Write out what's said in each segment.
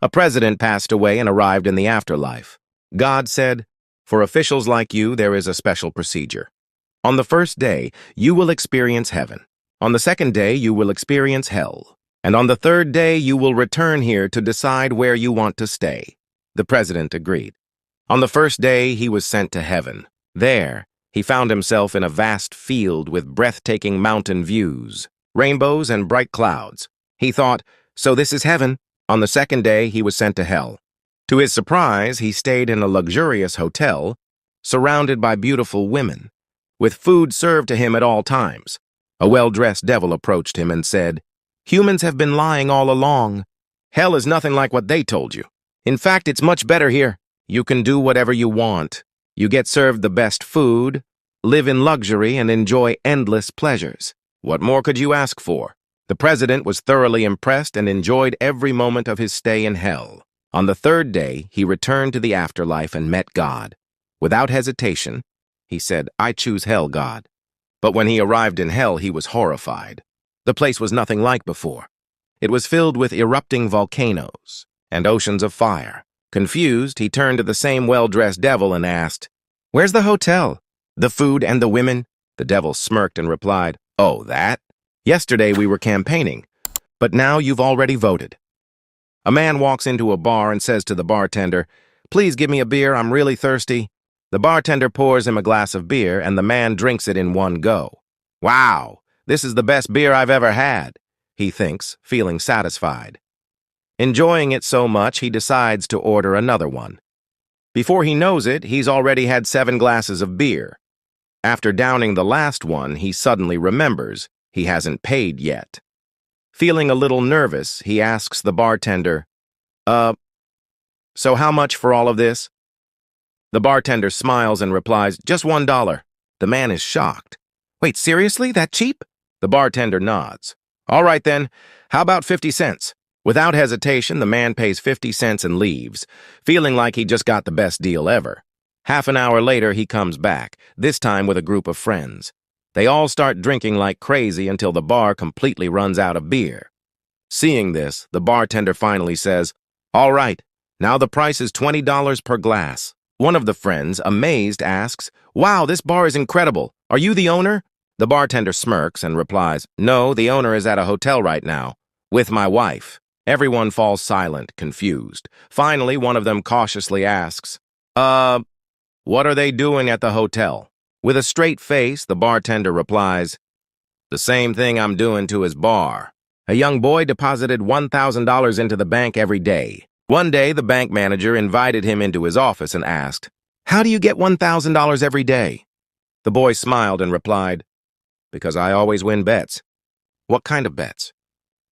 A president passed away and arrived in the afterlife. God said, "For officials like you, there is a special procedure. On the first day, you will experience heaven. On the second day, you will experience hell. And on the third day, you will return here to decide where you want to stay." The president agreed. On the first day, he was sent to heaven. There, he found himself in a vast field with breathtaking mountain views, rainbows, and bright clouds. He thought, "So this is heaven." On the second day, he was sent to hell. To his surprise, he stayed in a luxurious hotel, surrounded by beautiful women, with food served to him at all times. A well-dressed devil approached him and said, "Humans have been lying all along. Hell is nothing like what they told you. In fact, it's much better here. You can do whatever you want. You get served the best food, live in luxury, and enjoy endless pleasures. What more could you ask for?" The president was thoroughly impressed and enjoyed every moment of his stay in hell. On the third day, he returned to the afterlife and met God. Without hesitation, he said, "I choose hell, God." But when he arrived in hell, he was horrified. The place was nothing like before. It was filled with erupting volcanoes and oceans of fire. Confused, he turned to the same well-dressed devil and asked, "Where's the hotel? The food and the women?" The devil smirked and replied, "Oh, that? Yesterday we were campaigning, but now you've already voted." A man walks into a bar and says to the bartender, "Please give me a beer, I'm really thirsty." The bartender pours him a glass of beer, and the man drinks it in one go. "Wow, this is the best beer I've ever had," he thinks, feeling satisfied. Enjoying it so much, he decides to order another one. Before he knows it, he's already had 7 glasses of beer. After downing the last one, he suddenly remembers he hasn't paid yet. Feeling a little nervous, he asks the bartender, "So how much for all of this?" The bartender smiles and replies, "Just $1. The man is shocked. "Wait, seriously? That cheap?" The bartender nods. "All right then, how about 50 cents? Without hesitation, the man pays 50 cents and leaves, feeling like he just got the best deal ever. Half an hour later, he comes back, this time with a group of friends. They all start drinking like crazy until the bar completely runs out of beer. Seeing this, the bartender finally says, "All right, now the price is $20 per glass." One of the friends, amazed, asks, "Wow, this bar is incredible. Are you the owner?" The bartender smirks and replies, "No, the owner is at a hotel right now, with my wife." Everyone falls silent, confused. Finally, one of them cautiously asks, "What are they doing at the hotel?" With a straight face, the bartender replies, "The same thing I'm doing to his bar." A young boy deposited $1,000 into the bank every day. One day, the bank manager invited him into his office and asked, "How do you get $1,000 every day?" The boy smiled and replied, "Because I always win bets." "What kind of bets?"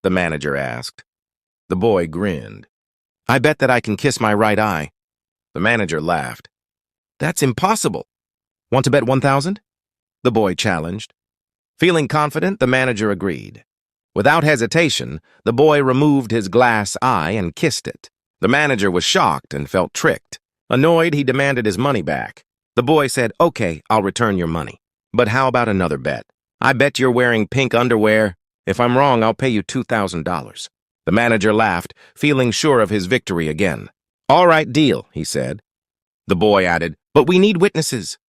the manager asked. The boy grinned. "I bet that I can kiss my right eye." The manager laughed. "That's impossible. Want to bet 1,000? The boy challenged. Feeling confident, the manager agreed. Without hesitation, the boy removed his glass eye and kissed it. The manager was shocked and felt tricked. Annoyed, he demanded his money back. The boy said, "Okay, I'll return your money. But how about another bet? I bet you're wearing pink underwear. If I'm wrong, I'll pay you $2,000. The manager laughed, feeling sure of his victory again. "All right, deal," he said. The boy added, "But we need witnesses.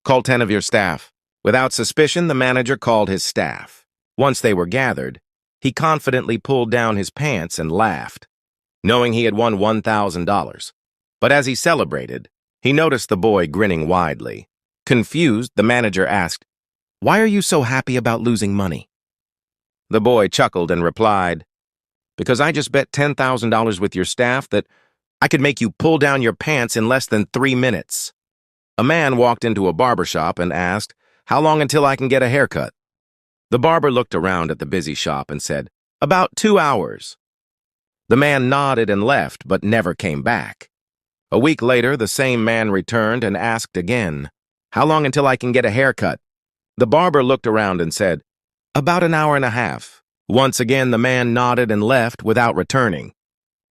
Call 10 of your staff." Without suspicion, the manager called his staff. Once they were gathered, he confidently pulled down his pants and laughed, knowing he had won $1,000. But as he celebrated, he noticed the boy grinning widely. Confused, the manager asked, "Why are you so happy about losing money?" The boy chuckled and replied, "Because I just bet $10,000 with your staff that I could make you pull down your pants in less than 3 minutes. A man walked into a barber shop and asked, "How long until I can get a haircut?" The barber looked around at the busy shop and said, "About 2 hours." The man nodded and left, but never came back. A week later, the same man returned and asked again, "How long until I can get a haircut?" The barber looked around and said, "About an hour and a half." Once again, the man nodded and left without returning.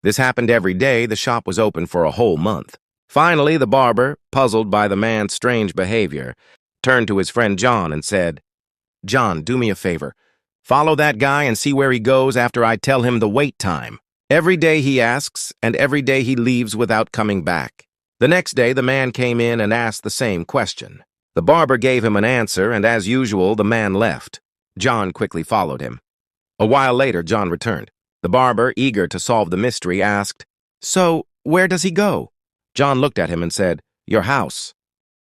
This happened every day. The shop was open for a whole month. Finally, the barber, puzzled by the man's strange behavior, turned to his friend John and said, "John, do me a favor. Follow that guy and see where he goes after I tell him the wait time. Every day he asks, and every day he leaves without coming back. The next day, the man came in and asked the same question. The barber gave him an answer, and as usual, the man left. John quickly followed him. A while later, John returned. The barber, eager to solve the mystery, asked, "So, where does he go?" John looked at him and said, "Your house."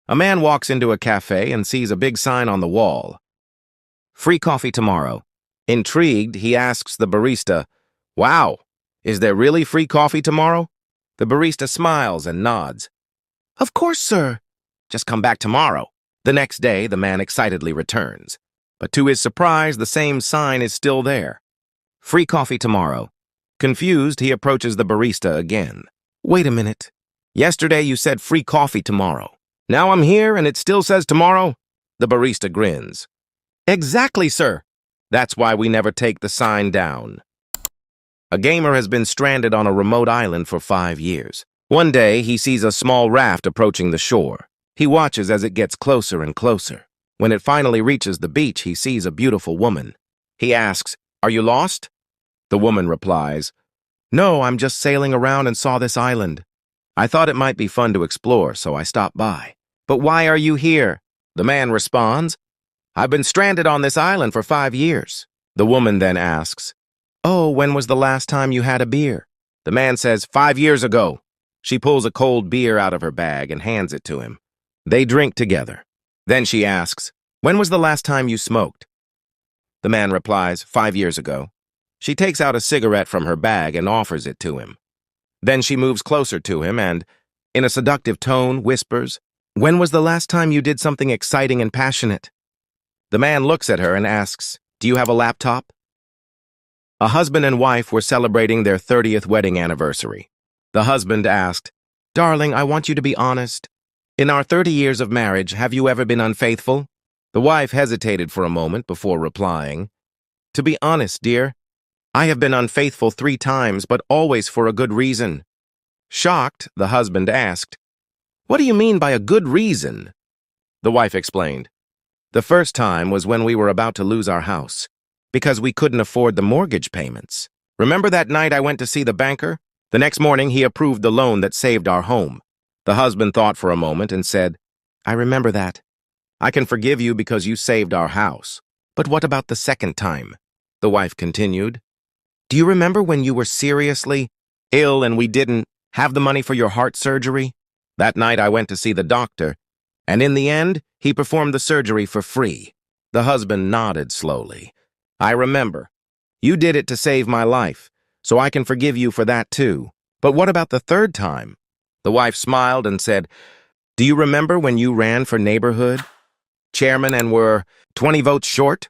A man walks into a cafe and sees a big sign on the wall. "Free coffee tomorrow." Intrigued, he asks the barista, "Wow, is there really free coffee tomorrow?" The barista smiles and nods. "Of course, sir. Just come back tomorrow." The next day, the man excitedly returns. But to his surprise, the same sign is still there. "Free coffee tomorrow." Confused, he approaches the barista again. "Wait a minute. Yesterday you said free coffee tomorrow. Now I'm here and it still says tomorrow?" The barista grins. "Exactly, sir. That's why we never take the sign down." A gamer has been stranded on a remote island for 5 years. One day, he sees a small raft approaching the shore. He watches as it gets closer and closer. When it finally reaches the beach, he sees a beautiful woman. He asks, "Are you lost?" The woman replies, "No, I'm just sailing around and saw this island. I thought it might be fun to explore, so I stopped by." "But why are you here?" The man responds, "I've been stranded on this island for 5 years. The woman then asks, "Oh, when was the last time you had a beer?" The man says, 5 years ago." She pulls a cold beer out of her bag and hands it to him. They drink together. Then she asks, "When was the last time you smoked?" The man replies, 5 years ago." She takes out a cigarette from her bag and offers it to him. Then she moves closer to him and, in a seductive tone, whispers, "When was the last time you did something exciting and passionate?" The man looks at her and asks, "Do you have a laptop?" A husband and wife were celebrating their 30th wedding anniversary. The husband asked, "Darling, I want you to be honest. In our 30 years of marriage, have you ever been unfaithful?" The wife hesitated for a moment before replying, "To be honest, dear, I have been unfaithful 3 times, but always for a good reason." Shocked, the husband asked, "What do you mean by a good reason?" The wife explained, "The first time was when we were about to lose our house, because we couldn't afford the mortgage payments. Remember that night I went to see the banker? The next morning he approved the loan that saved our home." The husband thought for a moment and said, "I remember that. I can forgive you because you saved our house. But what about the second time?" The wife continued, "Do you remember when you were seriously ill and we didn't have the money for your heart surgery? That night I went to see the doctor, and in the end, he performed the surgery for free." The husband nodded slowly. "I remember. You did it to save my life, so I can forgive you for that too. But what about the third time?" The wife smiled and said, "Do you remember when you ran for neighborhood chairman and were 20 votes short?"